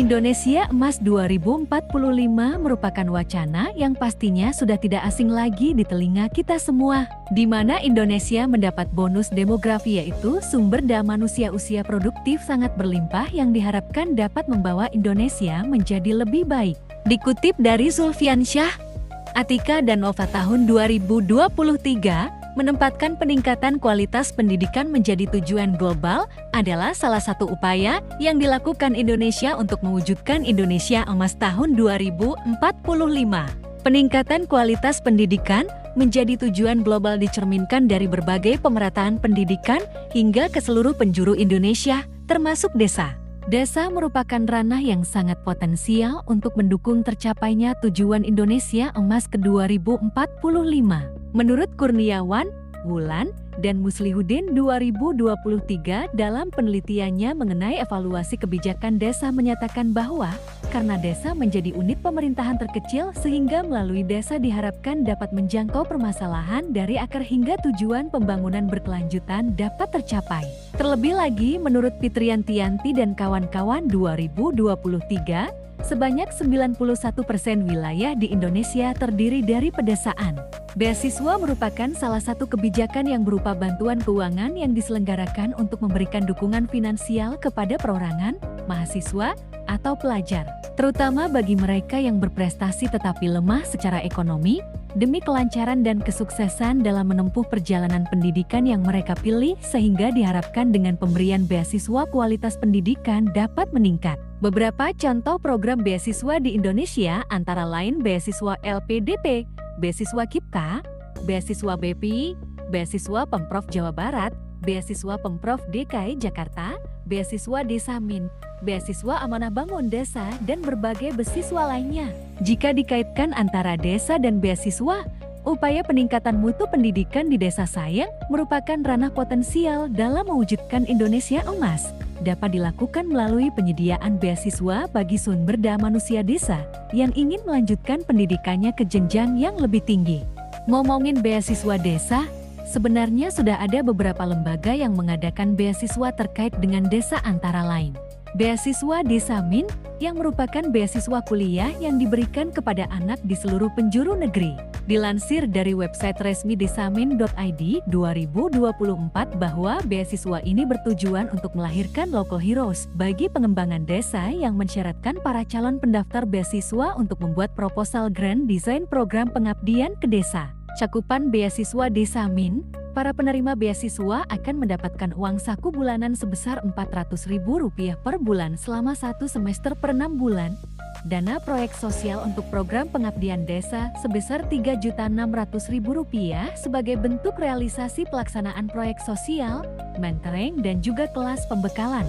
Indonesia Emas 2045 merupakan wacana yang pastinya sudah tidak asing lagi di telinga kita semua, di mana Indonesia mendapat bonus demografi yaitu sumber daya manusia usia produktif sangat berlimpah yang diharapkan dapat membawa Indonesia menjadi lebih baik. Dikutip dari Zulfiansyah, Atika dan Nova tahun 2023, menempatkan peningkatan kualitas pendidikan menjadi tujuan global adalah salah satu upaya yang dilakukan Indonesia untuk mewujudkan Indonesia Emas tahun 2045. Peningkatan kualitas pendidikan menjadi tujuan global dicerminkan dari berbagai pemerataan pendidikan hingga ke seluruh penjuru Indonesia, termasuk desa. Desa merupakan ranah yang sangat potensial untuk mendukung tercapainya tujuan Indonesia Emas ke 2045. Menurut Kurniawan, Wulan, dan Muslihuddin 2023 dalam penelitiannya mengenai evaluasi kebijakan desa menyatakan bahwa karena desa menjadi unit pemerintahan terkecil sehingga melalui desa diharapkan dapat menjangkau permasalahan dari akar hingga tujuan pembangunan berkelanjutan dapat tercapai. Terlebih lagi menurut Fitriyantianti dan kawan-kawan 2023, sebanyak 91% wilayah di Indonesia terdiri dari pedesaan. Beasiswa merupakan salah satu kebijakan yang berupa bantuan keuangan yang diselenggarakan untuk memberikan dukungan finansial kepada perorangan, mahasiswa, atau pelajar, terutama bagi mereka yang berprestasi tetapi lemah secara ekonomi, demi kelancaran dan kesuksesan dalam menempuh perjalanan pendidikan yang mereka pilih sehingga diharapkan dengan pemberian beasiswa kualitas pendidikan dapat meningkat. Beberapa contoh program beasiswa di Indonesia antara lain beasiswa LPDP, beasiswa KIPKA, beasiswa BPI, beasiswa Pemprov Jawa Barat, beasiswa Pemprov DKI Jakarta, beasiswa Desa Min, beasiswa Amanah Bangun Desa, dan berbagai beasiswa lainnya. Jika dikaitkan antara desa dan beasiswa, upaya peningkatan mutu pendidikan di desa Sayang merupakan ranah potensial dalam mewujudkan Indonesia Emas. Dapat dilakukan melalui penyediaan beasiswa bagi sumber daya manusia desa yang ingin melanjutkan pendidikannya ke jenjang yang lebih tinggi. Ngomongin beasiswa desa, sebenarnya sudah ada beberapa lembaga yang mengadakan beasiswa terkait dengan desa antara lain beasiswa Desa Min, yang merupakan beasiswa kuliah yang diberikan kepada anak di seluruh penjuru negeri. Dilansir dari website resmi desamin.id 2024 bahwa beasiswa ini bertujuan untuk melahirkan local heroes bagi pengembangan desa yang mensyaratkan para calon pendaftar beasiswa untuk membuat proposal grand design program pengabdian ke desa. Cakupan beasiswa Desa Min, para penerima beasiswa akan mendapatkan uang saku bulanan sebesar Rp400.000 per bulan selama 1 semester per 6 bulan, dana proyek sosial untuk program pengabdian desa sebesar Rp3.600.000 sebagai bentuk realisasi pelaksanaan proyek sosial, mentoring dan juga kelas pembekalan.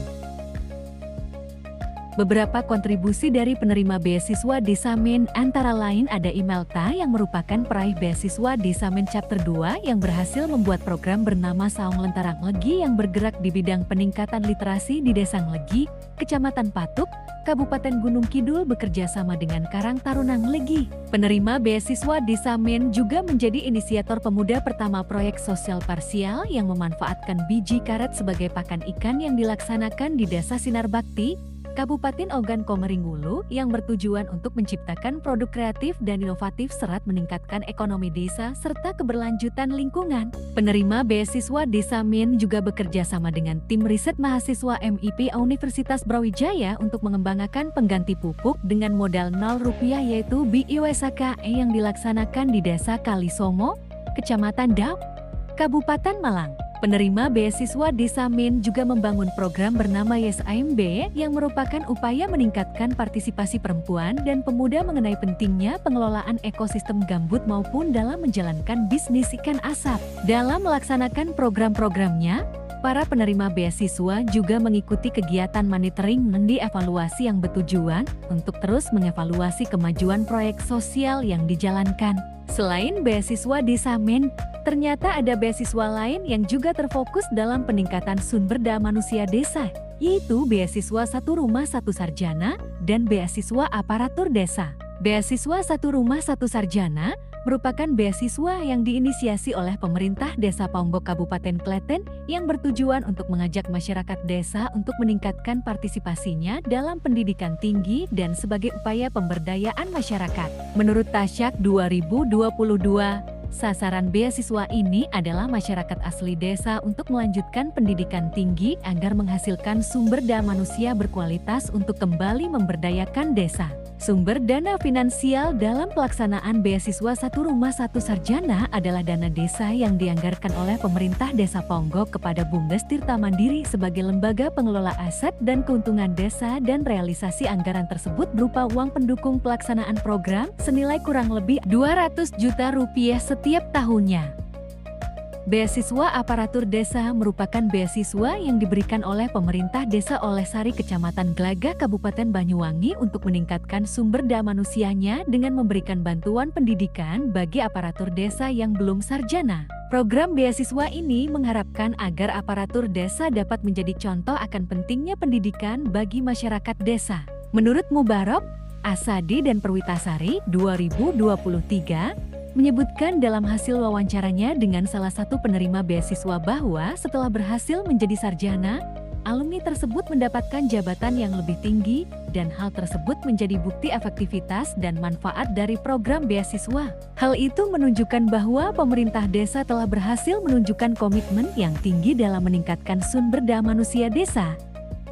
Beberapa kontribusi dari penerima beasiswa Desa Min antara lain ada Imelta yang merupakan peraih beasiswa Desa Min Chapter 2 yang berhasil membuat program bernama Saung Lentera Nglegi yang bergerak di bidang peningkatan literasi di Desa Nglegi, Kecamatan Patuk, Kabupaten Gunung Kidul bekerja sama dengan Karang Taruna Nglegi. Penerima beasiswa Desa Min juga menjadi inisiator pemuda pertama proyek sosial parsial yang memanfaatkan biji karet sebagai pakan ikan yang dilaksanakan di Desa Sinar Bakti, Kabupaten Ogan Komering Ulu yang bertujuan untuk menciptakan produk kreatif dan inovatif serta meningkatkan ekonomi desa serta keberlanjutan lingkungan. Penerima beasiswa Desa Min juga bekerja sama dengan tim riset mahasiswa MIP Universitas Brawijaya untuk mengembangkan pengganti pupuk dengan modal Rp0 yaitu BIWSKE yang dilaksanakan di Desa Kalisomo, Kecamatan Dau, Kabupaten Malang. Penerima beasiswa Desa Min juga membangun program bernama Yes AMB yang merupakan upaya meningkatkan partisipasi perempuan dan pemuda mengenai pentingnya pengelolaan ekosistem gambut maupun dalam menjalankan bisnis ikan asap. Dalam melaksanakan program-programnya, para penerima beasiswa juga mengikuti kegiatan monitoring dan evaluasi yang bertujuan untuk terus mengevaluasi kemajuan proyek sosial yang dijalankan. Selain beasiswa Desa Min, ternyata ada beasiswa lain yang juga terfokus dalam peningkatan sumber daya manusia desa, yaitu beasiswa Satu Rumah Satu Sarjana dan beasiswa Aparatur Desa. Beasiswa Satu Rumah Satu Sarjana merupakan beasiswa yang diinisiasi oleh pemerintah Desa Ponggok Kabupaten Klaten yang bertujuan untuk mengajak masyarakat desa untuk meningkatkan partisipasinya dalam pendidikan tinggi dan sebagai upaya pemberdayaan masyarakat. Menurut Tasyak 2022, sasaran beasiswa ini adalah masyarakat asli desa untuk melanjutkan pendidikan tinggi agar menghasilkan sumber daya manusia berkualitas untuk kembali memberdayakan desa. Sumber dana finansial dalam pelaksanaan beasiswa Satu Rumah Satu Sarjana adalah dana desa yang dianggarkan oleh pemerintah Desa Ponggok kepada Bumdes Tirta Mandiri sebagai lembaga pengelola aset dan keuntungan desa dan realisasi anggaran tersebut berupa uang pendukung pelaksanaan program senilai kurang lebih Rp200 juta setiap tahunnya. Beasiswa Aparatur Desa merupakan beasiswa yang diberikan oleh pemerintah Desa Olehsari Kecamatan Glagah Kabupaten Banyuwangi untuk meningkatkan sumber daya manusianya dengan memberikan bantuan pendidikan bagi aparatur desa yang belum sarjana. Program beasiswa ini mengharapkan agar aparatur desa dapat menjadi contoh akan pentingnya pendidikan bagi masyarakat desa. Menurut Mubarok, Asadi dan Perwitasari 2023, menyebutkan dalam hasil wawancaranya dengan salah satu penerima beasiswa bahwa setelah berhasil menjadi sarjana, alumni tersebut mendapatkan jabatan yang lebih tinggi dan hal tersebut menjadi bukti efektivitas dan manfaat dari program beasiswa. Hal itu menunjukkan bahwa pemerintah desa telah berhasil menunjukkan komitmen yang tinggi dalam meningkatkan sumber daya manusia desa.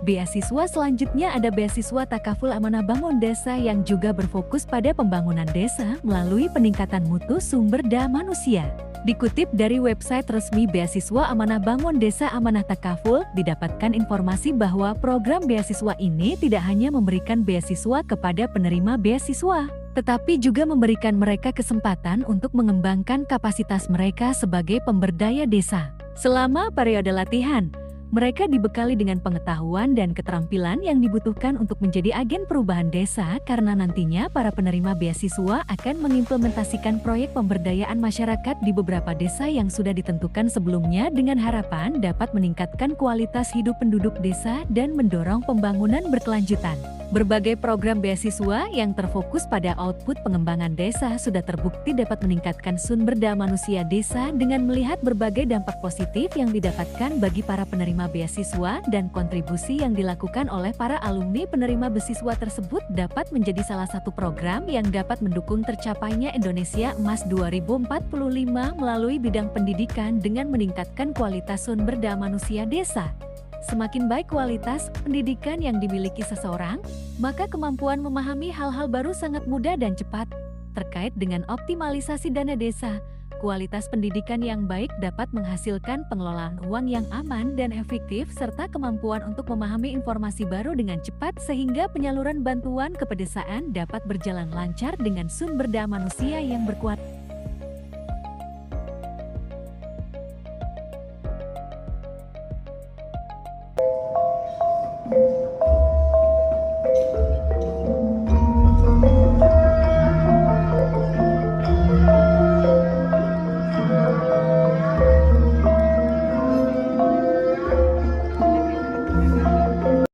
Beasiswa selanjutnya ada beasiswa Takaful Amanah Bangun Desa yang juga berfokus pada pembangunan desa melalui peningkatan mutu sumber daya manusia. Dikutip dari website resmi beasiswa Amanah Bangun Desa Amanah Takaful, didapatkan informasi bahwa program beasiswa ini tidak hanya memberikan beasiswa kepada penerima beasiswa, tetapi juga memberikan mereka kesempatan untuk mengembangkan kapasitas mereka sebagai pemberdaya desa. Selama periode latihan, mereka dibekali dengan pengetahuan dan keterampilan yang dibutuhkan untuk menjadi agen perubahan desa karena nantinya para penerima beasiswa akan mengimplementasikan proyek pemberdayaan masyarakat di beberapa desa yang sudah ditentukan sebelumnya dengan harapan dapat meningkatkan kualitas hidup penduduk desa dan mendorong pembangunan berkelanjutan. Berbagai program beasiswa yang terfokus pada output pengembangan desa sudah terbukti dapat meningkatkan sumber daya manusia desa dengan melihat berbagai dampak positif yang didapatkan bagi para penerima beasiswa dan kontribusi yang dilakukan oleh para alumni penerima beasiswa tersebut dapat menjadi salah satu program yang dapat mendukung tercapainya Indonesia Emas 2045 melalui bidang pendidikan dengan meningkatkan kualitas sumber daya manusia desa. Semakin baik kualitas pendidikan yang dimiliki seseorang, maka kemampuan memahami hal-hal baru sangat mudah dan cepat. Terkait dengan optimalisasi dana desa, kualitas pendidikan yang baik dapat menghasilkan pengelolaan uang yang aman dan efektif serta kemampuan untuk memahami informasi baru dengan cepat sehingga penyaluran bantuan ke pedesaan dapat berjalan lancar dengan sumber daya manusia yang berkuat.